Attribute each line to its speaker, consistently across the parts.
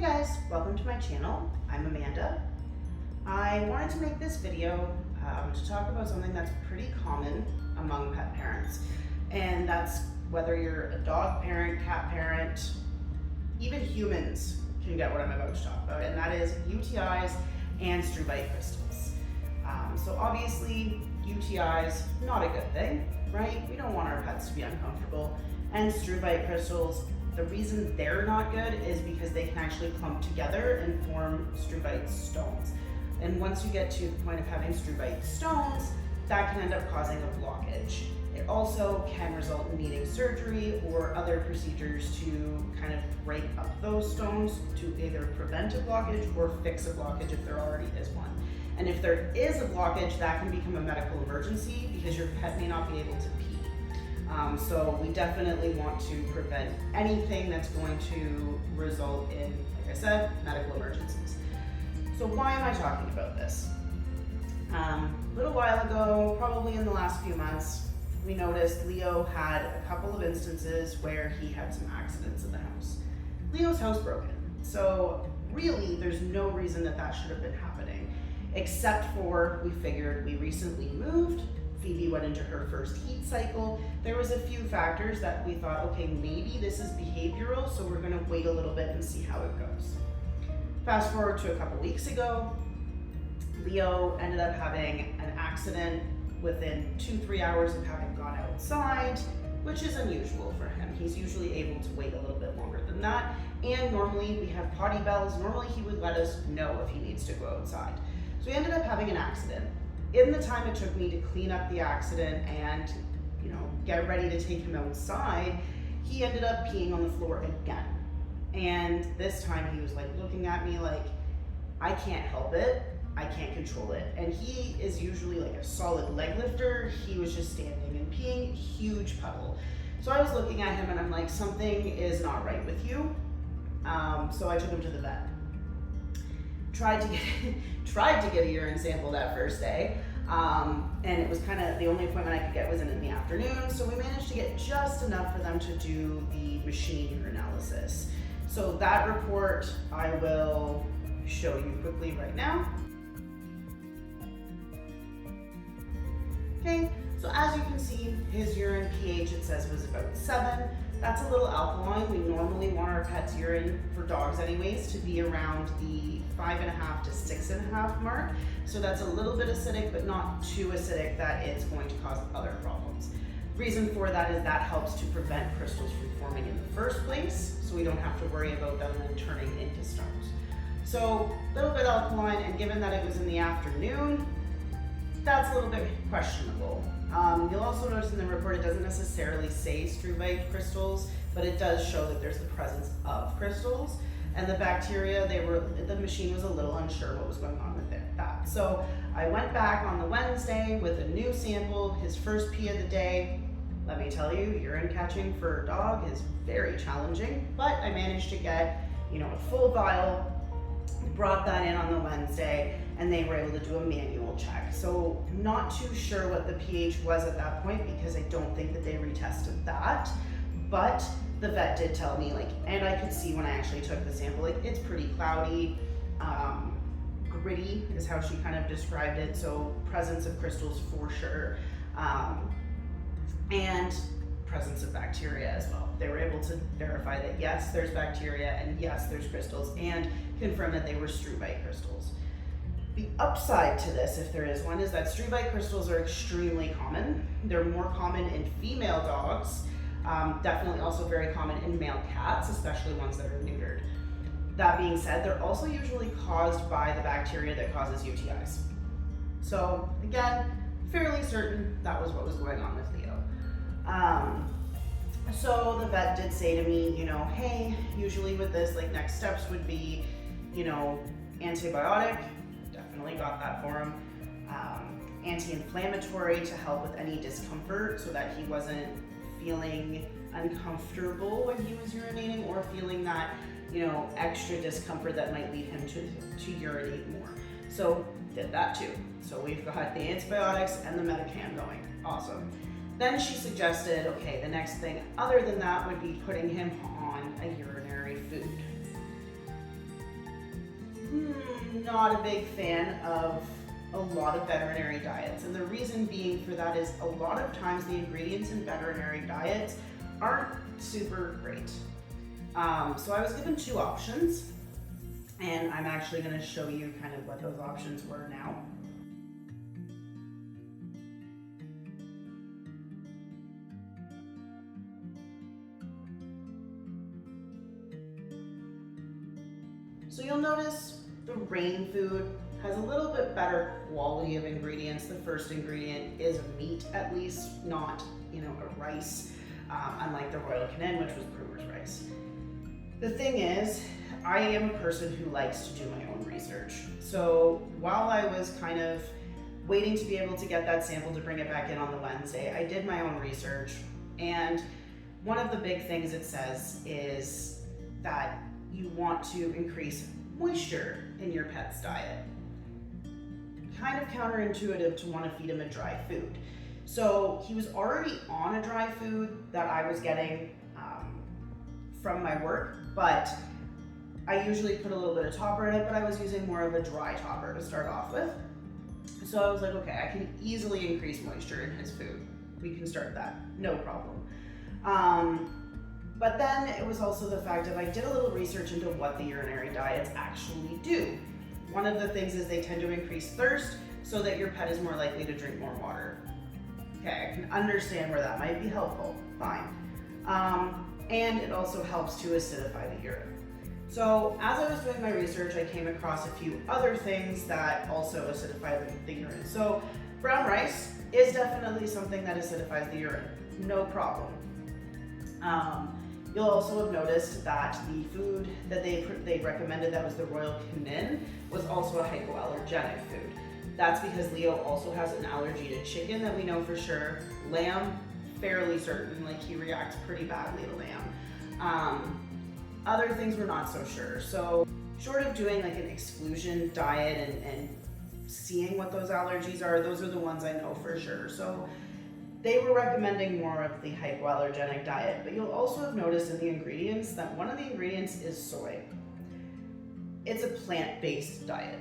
Speaker 1: Hey guys, welcome to my channel. I'm Amanda. I wanted to make this video to talk about something that's pretty common among pet parents, and that's whether you're a dog parent, cat parent, even humans can get what I'm about to talk about, and that is UTIs and Struvite crystals. So obviously UTIs, not a good thing, right? We don't want our pets to be uncomfortable, and Struvite crystals, the reason they're not good is because they can actually clump together and form Struvite stones. And once you get to the point of having Struvite stones, that can end up causing a blockage. It also can result in needing surgery or other procedures to kind of break up those stones to either prevent a blockage or fix a blockage if there already is one. And if there is a blockage, that can become a medical emergency because your pet may not be able to pee. So we definitely want to prevent anything that's going to result in, like I said, medical emergencies. So why am I talking about this? A little while ago, probably in the last few months, we noticed Leo had a couple of instances where he had some accidents in the house. Leo's housebroken, so really there's no reason that that should have been happening, except for we figured we recently moved. Phoebe went into her first heat cycle. There was a few factors that we thought, okay, maybe this is behavioral, so we're gonna wait a little bit and see how it goes. Fast forward to a couple weeks ago, Leo ended up having an accident within 2-3 hours of having gone outside, which is unusual for him. He's usually able to wait a little bit longer than that. And normally we have potty bells. Normally he would let us know if he needs to go outside. So he ended up having an accident. In the time it took me to clean up the accident and, get ready to take him outside, he ended up peeing on the floor again. And this time he was like looking at me like, I can't help it, I can't control it. And he is usually like a solid leg lifter. He was just standing and peeing, huge puddle. So I was looking at him and I'm like, something is not right with you. So I took him to the vet. Tried to get a urine sample that first day. And it was kind of the only appointment I could get was in the afternoon. So we managed to get just enough for them to do the machine urinalysis. So that report I will show you quickly right now. Okay, so as you can see, his urine pH, it says, was about 7. That's a little alkaline. We normally want our pet's urine, for dogs anyways, to be around the 5.5 to 6.5 mark. So that's a little bit acidic, but not too acidic that it's going to cause other problems. Reason for that is that helps to prevent crystals from forming in the first place, so we don't have to worry about them then turning into stones. So a little bit alkaline, and given that it was in the afternoon, that's a little bit questionable. You'll also notice in the report it doesn't necessarily say Struvite crystals, but it does show that there's the presence of crystals. And the bacteria, the machine was a little unsure what was going on with that. So I went back on the Wednesday with a new sample, his first pee of the day. Let me tell you, urine catching for a dog is very challenging, but I managed to get, a full vial, brought that in on the Wednesday, and they were able to do a manual check. So not too sure what the pH was at that point because I don't think that they retested that, but the vet did tell me, and I could see when I actually took the sample, it's pretty cloudy, gritty is how she kind of described it, so presence of crystals for sure, and presence of bacteria as well. They were able to verify that yes, there's bacteria, and yes, there's crystals, and confirm that they were Struvite crystals. The upside to this, if there is one, is that Struvite crystals are extremely common. They're more common in female dogs, definitely also very common in male cats, especially ones that are neutered. That being said, they're also usually caused by the bacteria that causes UTIs. So again, fairly certain that was what was going on with Leo. So the vet did say to me, hey, usually with this, next steps would be, antibiotic, definitely got that for him, anti-inflammatory to help with any discomfort so that he wasn't feeling uncomfortable when he was urinating or feeling that, extra discomfort that might lead him to urinate more. So did that too. So we've got the antibiotics and the Metacam going. Awesome. Then she suggested, okay, the next thing other than that would be putting him on a urinary food. not a big fan of a lot of veterinary diets. And the reason being for that is a lot of times the ingredients in veterinary diets aren't super great. So I was given two options, and I'm actually going to show you kind of what those options were now. So you'll notice the Rain food has a little bit better quality of ingredients. The first ingredient is a meat, at least, not, a rice, unlike the Royal Canin, which was brewer's rice. The thing is, I am a person who likes to do my own research. So while I was kind of waiting to be able to get that sample to bring it back in on the Wednesday, I did my own research. And one of the big things it says is that you want to increase moisture in your pet's diet. Kind of counterintuitive to want to feed him a dry food. So he was already on a dry food that I was getting from my work, but I usually put a little bit of topper in it, but I was using more of a dry topper to start off with. So I was like, okay, I can easily increase moisture in his food. We can start that, no problem. But then it was also the fact of I did a little research into what the urinary diets actually do. One of the things is they tend to increase thirst so that your pet is more likely to drink more water. Okay, I can understand where that might be helpful, fine. And it also helps to acidify the urine. So as I was doing my research, I came across a few other things that also acidify the urine. So brown rice is definitely something that acidifies the urine, no problem. You'll also have noticed that the food that they recommended, that was the Royal Canin, was also a hypoallergenic food. That's because Leo also has an allergy to chicken that we know for sure. Lamb, fairly certain, like he reacts pretty badly to lamb. Other things we're not so sure. So short of doing like an exclusion diet and seeing what those allergies are, those are the ones I know for sure. So they were recommending more of the hypoallergenic diet, but you'll also have noticed in the ingredients that one of the ingredients is soy. It's a plant-based diet.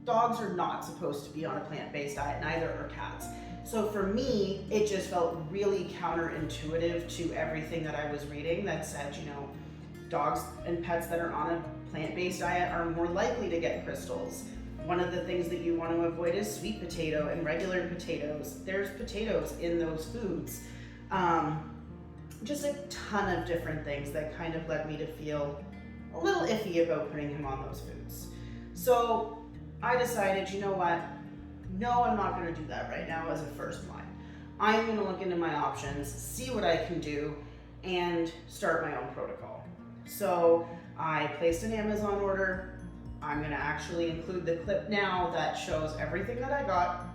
Speaker 1: Dogs are not supposed to be on a plant-based diet, neither are cats. So for me, it just felt really counterintuitive to everything that I was reading that said, dogs and pets that are on a plant-based diet are more likely to get crystals. One of the things that you want to avoid is sweet potato and regular potatoes. There's potatoes in those foods. Just a ton of different things that kind of led me to feel a little iffy about putting him on those foods. So I decided, you know what? No, I'm not going to do that right now as a first line. I'm going to look into my options, see what I can do, and start my own protocol. So I placed an Amazon order. I'm going to actually include the clip now that shows everything that I got.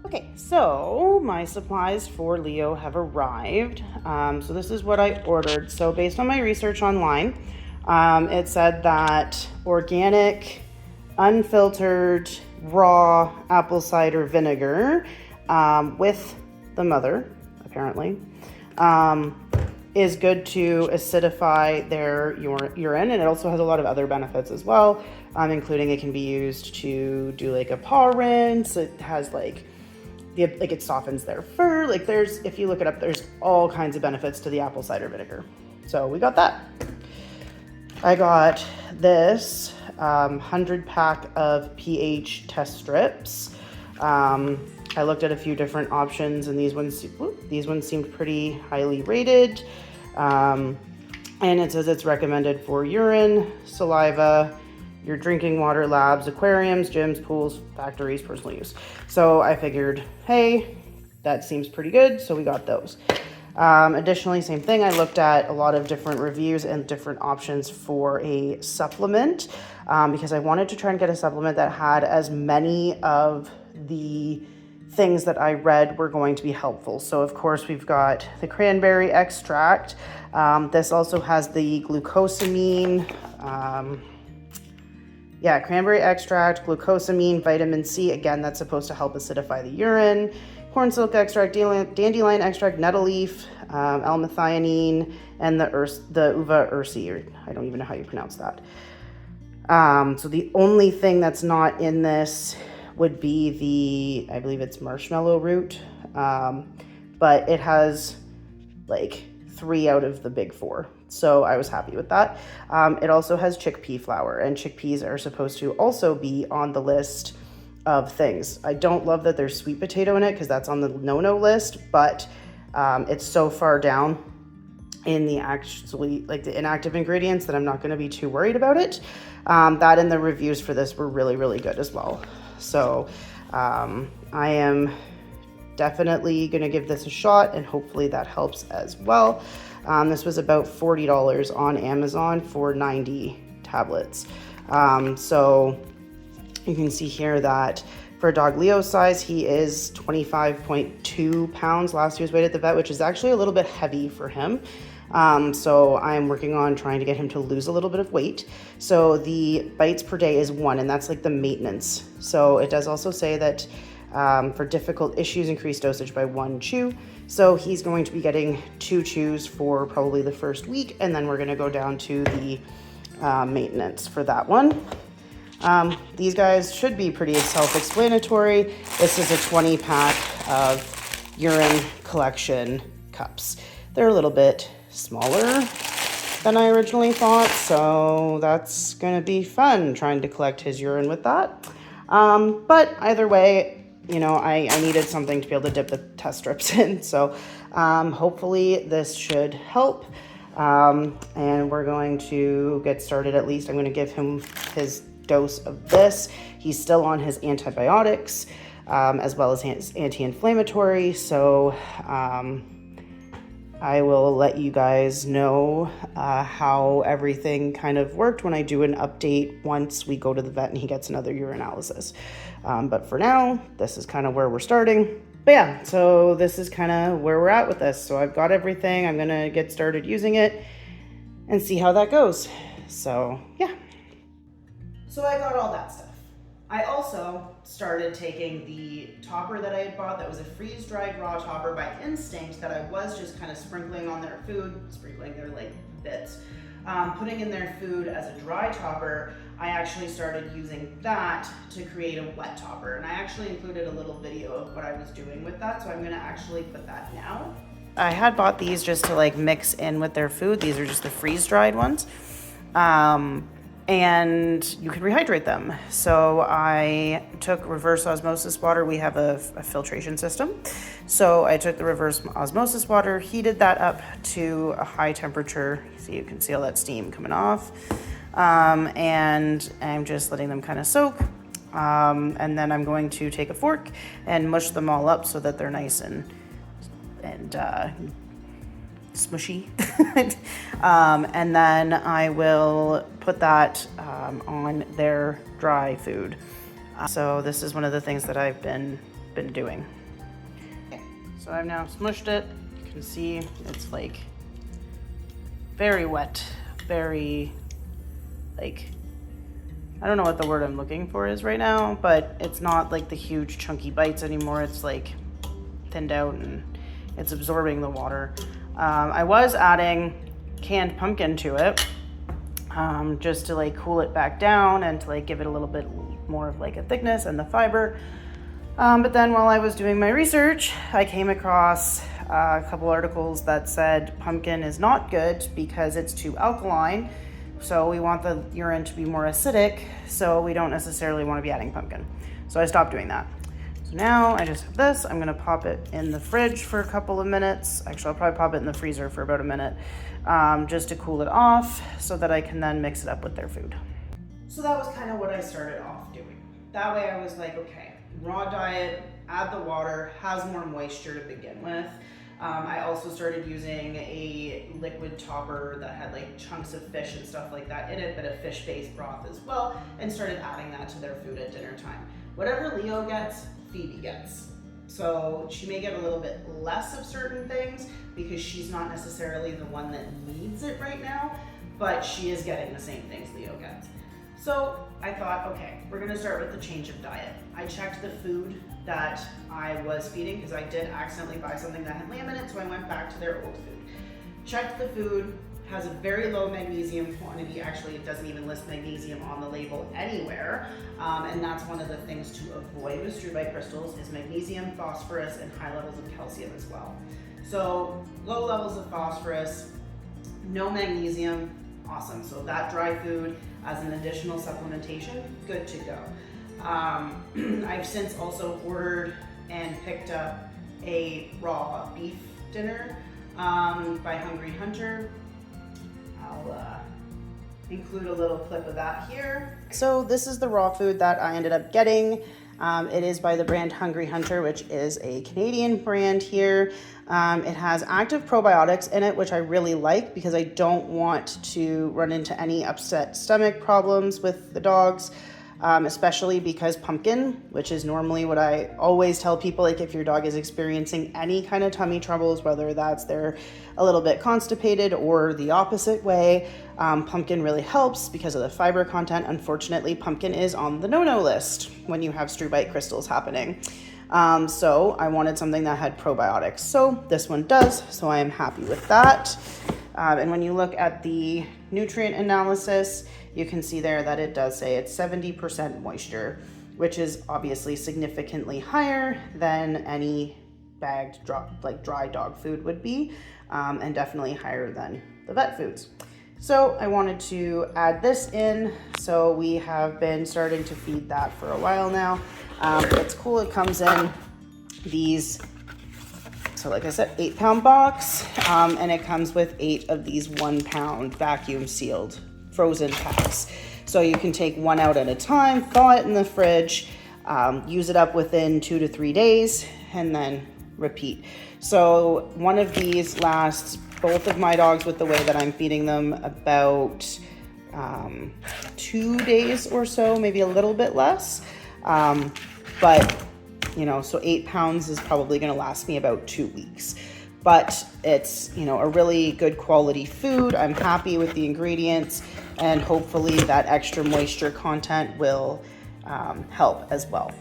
Speaker 1: Okay, so my supplies for Leo have arrived. So this is what I ordered. So based on my research online, it said that organic, unfiltered, raw apple cider vinegar with the mother, apparently, is good to acidify their urine, and it also has a lot of other benefits as well, including it can be used to do like a paw rinse. It has it softens their fur. If you look it up, there's all kinds of benefits to the apple cider vinegar. So we got that. I got this 100 pack of pH test strips. I looked at a few different options, and these ones seemed pretty highly rated. And it says it's recommended for urine, saliva, your drinking water, labs, aquariums, gyms, pools, factories, personal use. So I figured, hey, that seems pretty good. So we got those. Additionally, same thing. I looked at a lot of different reviews and different options for a supplement because I wanted to try and get a supplement that had as many of the things that I read were going to be helpful. So of course we've got the cranberry extract. This also has the glucosamine, cranberry extract, glucosamine, vitamin C. Again, that's supposed to help acidify the urine. Corn silk extract, dandelion extract, nettle leaf, L-methionine, and the uva ursi. I don't even know how you pronounce that. So the only thing that's not in this would be I believe it's marshmallow root, but it has like 3 out of the big 4. So I was happy with that. It also has chickpea flour, and chickpeas are supposed to also be on the list of things. I don't love that there's sweet potato in it because that's on the no-no list, but it's so far down in the the inactive ingredients that I'm not going to be too worried about it. That and the reviews for this were really, really good as well. So I am definitely going to give this a shot, and hopefully that helps as well. This was about $40 on Amazon for 90 tablets. So you can see here that for dog Leo's size, he is 25.2 pounds last he was weighed at the vet, which is actually a little bit heavy for him. So I'm working on trying to get him to lose a little bit of weight. So the bites per day is 1, and that's like the maintenance. So it does also say that for difficult issues, increase dosage by 1 chew. So he's going to be getting 2 chews for probably the first week, and then we're going to go down to the maintenance for that one. These guys should be pretty self-explanatory. This is a 20 pack of urine collection cups. They're a little bit smaller than I originally thought, so that's gonna be fun trying to collect his urine with that. But either way, you know, I needed something to be able to dip the test strips in, so hopefully this should help. And we're going to get started. At least I'm going to give him his dose of this. He's still on his antibiotics, as well as his anti-inflammatory, so I will let you guys know how everything kind of worked when I do an update once we go to the vet and he gets another urinalysis. But for now, this is kind of where we're starting. But yeah, so this is kind of where we're at with this. So I've got everything. I'm going to get started using it and see how that goes. So yeah. So I got all that stuff. I also started taking the topper that I had bought that was a freeze-dried raw topper by instinct that I was just kind of sprinkling on their food, sprinkling their like bits, putting in their food as a dry topper. I actually started using that to create a wet topper, and I actually included a little video of what I was doing with that, so I'm gonna actually put that now. I had bought these just to like mix in with their food. These are just the freeze-dried ones. And you can rehydrate them. So I took reverse osmosis water. We have a filtration system. So I took the reverse osmosis water, heated that up to a high temperature. So you can see all that steam coming off. And I'm just letting them kind of soak. And then I'm going to take a fork and mush them all up so that they're nice and smushy. And then I will put that on their dry food. So this is one of the things that I've been doing. So I've now smushed it. You can see it's like very wet, very like, I don't know what the word I'm looking for is right now, but it's not like the huge chunky bites anymore. It's like thinned out and it's absorbing the water. I was adding canned pumpkin to it, just to like cool it back down and to like give it a little bit more of like a thickness and the fiber. But then while I was doing my research, I came across a couple articles that said pumpkin is not good because it's too alkaline. So we want the urine to be more acidic, so we don't necessarily want to be adding pumpkin. So I stopped doing that. So now I just have this. I'm gonna pop it in the fridge for a couple of minutes. Actually, I'll probably pop it in the freezer for about a minute, just to cool it off so that I can then mix it up with their food. So that was kind of what I started off doing. That way I was like, okay, raw diet, add the water, has more moisture to begin with. I also started using a liquid topper that had like chunks of fish and stuff like that in it, but a fish-based broth as well, and started adding that to their food at dinner time. Whatever Leo gets, Phoebe gets. So she may get a little bit less of certain things because she's not necessarily the one that needs it right now, but she is getting the same things Leo gets. So I thought, okay, we're gonna start with the change of diet. I checked the food that I was feeding because I did accidentally buy something that had lamb in it, so I went back to their old food. Checked the food, has a very low magnesium quantity. Actually, it doesn't even list magnesium on the label anywhere. And that's one of the things to avoid with Struvite crystals is magnesium, phosphorus, and high levels of calcium as well. So low levels of phosphorus, no magnesium, awesome. So that dry food as an additional supplementation, good to go. I've since also ordered and picked up a raw beef dinner by Hungry Hunter. I'll include a little clip of that here. So this is the raw food that I ended up getting. It is by the brand Hungry Hunter, which is a Canadian brand here. It has active probiotics in it, which I really like because I don't want to run into any upset stomach problems with the dogs. Especially because pumpkin, which is normally what I always tell people, like if your dog is experiencing any kind of tummy troubles, whether that's they're a little bit constipated or the opposite way, pumpkin really helps because of the fiber content. Unfortunately, pumpkin is on the no-no list when you have Struvite crystals happening. So I wanted something that had probiotics. So this one does, so I am happy with that. And when you look at the nutrient analysis, you can see there that it does say it's 70% moisture, which is obviously significantly higher than any bagged dry dog food would be, and definitely higher than the vet foods. So I wanted to add this in. So we have been starting to feed that for a while now. It's cool, it comes in these, so like I said, 8-pound box, and it comes with 8 of these 1-pound vacuum sealed frozen packs. So you can take one out at a time, thaw it in the fridge, use it up within 2 to 3 days, and then repeat. So one of these lasts both of my dogs with the way that I'm feeding them about 2 days or so, maybe a little bit less. But you know, so 8 pounds is probably going to last me about 2 weeks. But it's, you know, a really good quality food. I'm happy with the ingredients, and hopefully that extra moisture content will help as well.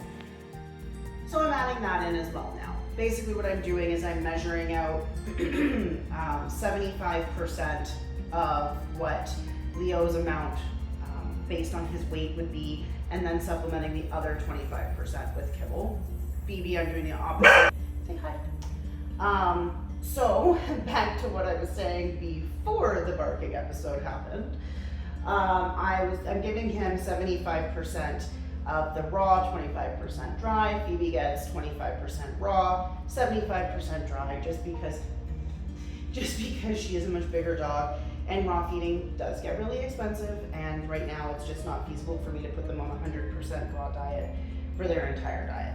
Speaker 1: So I'm adding that in as well now. Basically what I'm doing is I'm measuring out 75% of what Leo's amount based on his weight would be, and then supplementing the other 25% with kibble. Phoebe, I'm doing the opposite. Say hi. So back to what I was saying before the barking episode happened. I'm giving him 75% of the raw, 25% dry. Phoebe gets 25% raw, 75% dry, just because she is a much bigger dog, and raw feeding does get really expensive, and right now it's just not feasible for me to put them on a 100% raw diet for their entire diet.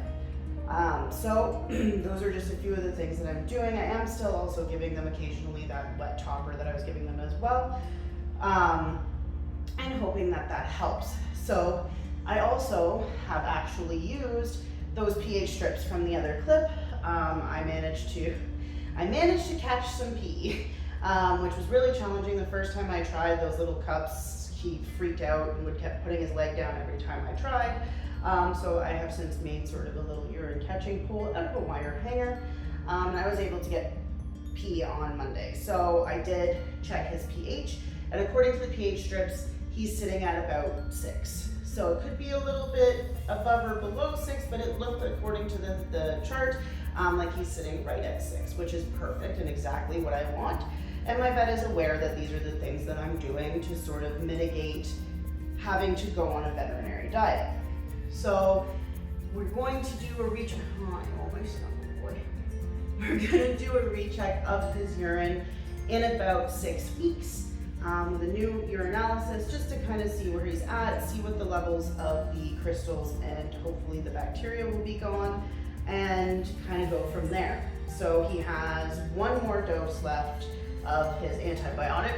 Speaker 1: So those are just a few of the things that I'm doing. I am still also giving them occasionally that wet topper that I was giving them as well, and hoping that that helps. So I also have actually used those pH strips from the other clip. I managed to catch some pee, which was really challenging. The first time I tried those little cups, he freaked out and kept putting his leg down every time I tried. So I have since made sort of a little urine catching pole out of a wire hanger, and I was able to get pee on Monday. So I did check his pH, and according to the pH strips, he's sitting at about 6. So it could be a little bit above or below 6, but it looked, according to the chart, like he's sitting right at 6, which is perfect and exactly what I want. And my vet is aware that these are the things that I'm doing to sort of mitigate having to go on a veterinary diet. So we're going to do a recheck. We're gonna do a recheck of his urine in about 6 weeks with a new urinalysis, just to kind of see where he's at, see what the levels of the crystals and hopefully the bacteria will be gone, and kind of go from there. So he has one more dose left of his antibiotic.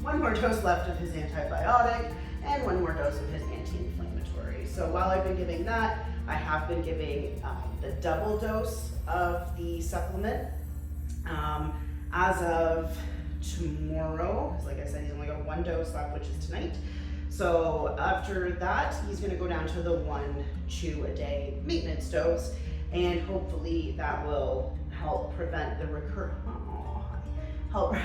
Speaker 1: One more dose left of his antibiotic, and one more dose of his anti-inflammatory. So while I've been giving that, I have been giving the double dose of the supplement as of tomorrow, because like I said, he's only got 1 dose left, which is tonight. So after that, he's going to go down to the 1 chew a day maintenance dose, and hopefully that will help prevent the help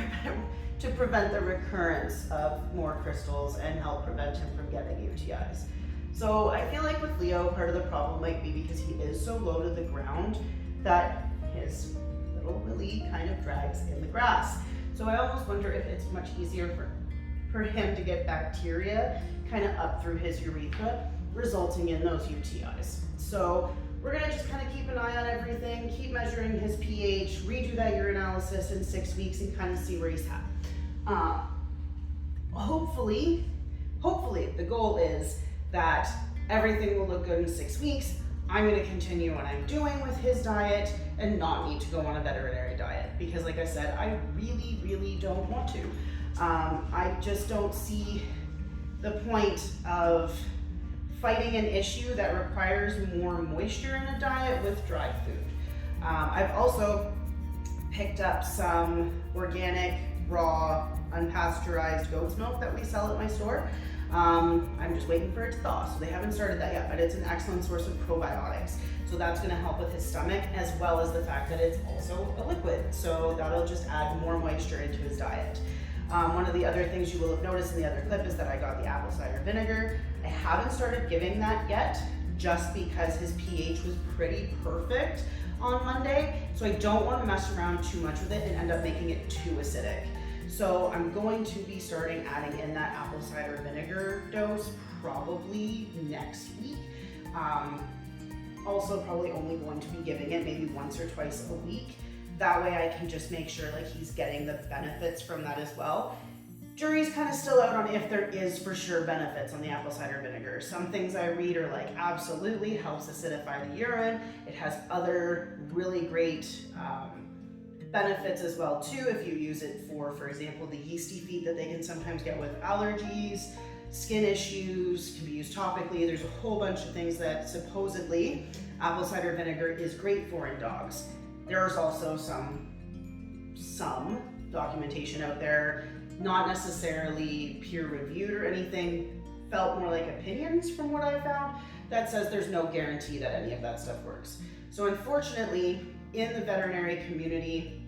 Speaker 1: to prevent the recurrence of more crystals and help prevent him from getting UTIs. So I feel like with Leo, part of the problem might be because he is so low to the ground that his little willy kind of drags in the grass. So I almost wonder if it's much easier for him to get bacteria kind of up through his urethra, resulting in those UTIs. So we're gonna just kind of keep an eye on everything, keep measuring his pH, redo that urinalysis in 6 weeks and kind of see where he's at. Hopefully, the goal is that everything will look good in 6 weeks. I'm gonna continue what I'm doing with his diet and not need to go on a veterinary diet because like I said, I really, really don't want to. I just don't see the point of fighting an issue that requires more moisture in a diet with dry food. I've also picked up some organic, raw, unpasteurized goat's milk that we sell at my store. I'm just waiting for it to thaw, so they haven't started that yet, but it's an excellent source of probiotics. So that's gonna help with his stomach, as well as the fact that it's also a liquid. So that'll just add more moisture into his diet. One of the other things you will have noticed in the other clip is that I got the apple cider vinegar. I haven't started giving that yet, just because his pH was pretty perfect on Monday. So I don't wanna mess around too much with it and end up making it too acidic. So I'm going to be starting adding in that apple cider vinegar dose probably next week. Also probably only going to be giving it maybe once or twice a week. That way I can just make sure like he's getting the benefits from that as well. Jury's kind of still out on if there is for sure benefits on the apple cider vinegar. Some things I read are like absolutely helps acidify the urine. It has other really great benefits as well too if you use it for example, the yeasty feet that they can sometimes get with allergies, skin issues, can be used topically. There's a whole bunch of things that supposedly apple cider vinegar is great for in dogs. There's also some documentation out there, not necessarily peer-reviewed or anything, felt more like opinions from what I found, that says there's no guarantee that any of that stuff works. So unfortunately, in the veterinary community,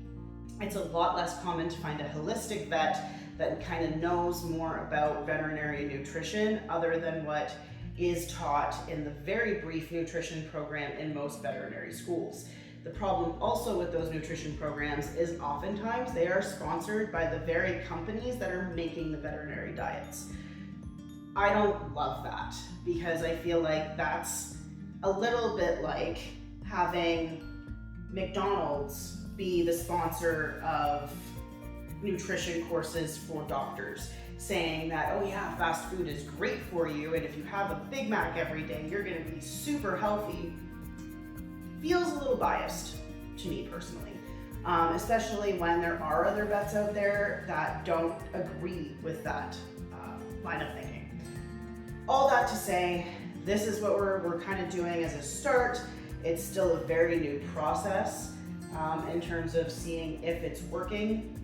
Speaker 1: it's a lot less common to find a holistic vet that kind of knows more about veterinary nutrition other than what is taught in the very brief nutrition program in most veterinary schools. The problem also with those nutrition programs is oftentimes they are sponsored by the very companies that are making the veterinary diets. I don't love that because I feel like that's a little bit like having McDonald's be the sponsor of nutrition courses for doctors, saying that, oh yeah, fast food is great for you, and if you have a Big Mac every day, you're gonna be super healthy. Feels a little biased to me personally, especially when there are other vets out there that don't agree with that line of thinking. All that to say, this is what we're kind of doing as a start. It's still a very new process in terms of seeing if it's working.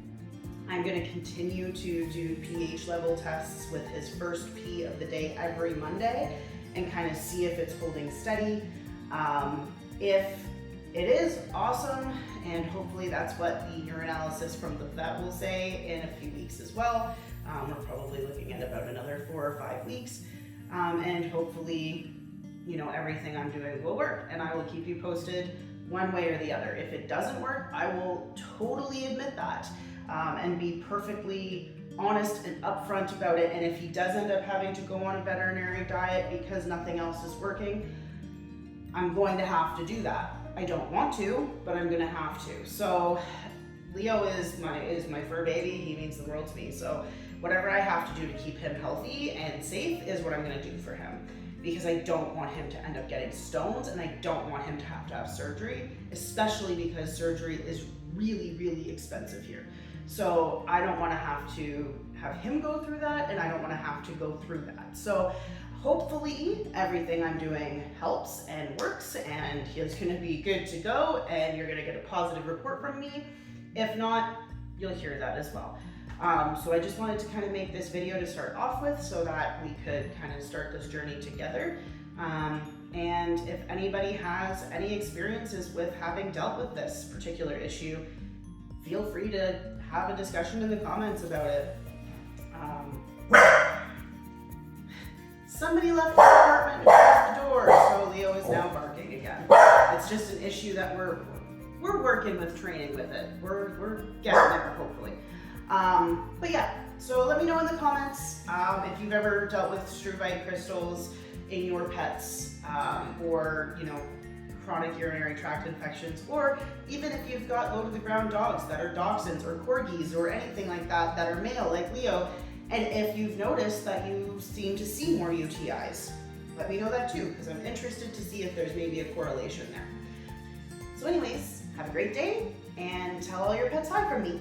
Speaker 1: I'm going to continue to do pH level tests with his first pee of the day every Monday and kind of see if it's holding steady. If it is, awesome, and hopefully that's what the urinalysis from the vet will say in a few weeks as well. We're probably looking at about another 4 or 5 weeks, and hopefully, you know, everything I'm doing will work, and I will keep you posted one way or the other. If it doesn't work, I will totally admit that and be perfectly honest and upfront about it. And if he does end up having to go on a veterinary diet because nothing else is working, I'm going to have to do that. I don't want to, but I'm gonna have to. So Leo is my fur baby. He means the world to me. So whatever I have to do to keep him healthy and safe is what I'm gonna do for him, because I don't want him to end up getting stones and I don't want him to have surgery, especially because surgery is really, really expensive here. So I don't want to have him go through that, and I don't want to have to go through that. So hopefully everything I'm doing helps and works, and he's going to be good to go, and you're going to get a positive report from me. If not, you'll hear that as well. So I just wanted to kind of make this video to start off with so that we could kind of start this journey together. And if anybody has any experiences with having dealt with this particular issue, feel free to have a discussion in the comments about it. Somebody left the apartment and closed the door, so Leo is now barking again. It's just an issue that we're working with training with it. We're getting there, hopefully. But yeah, so let me know in the comments if you've ever dealt with Struvite crystals in your pets, or chronic urinary tract infections, or even if you've got low to the ground dogs that are dachshunds or corgis or anything like that that are male like Leo, and if you've noticed that you seem to see more UTIs. Let me know that too, because I'm interested to see if there's maybe a correlation there. So anyways, have a great day, and tell all your pets hi from me.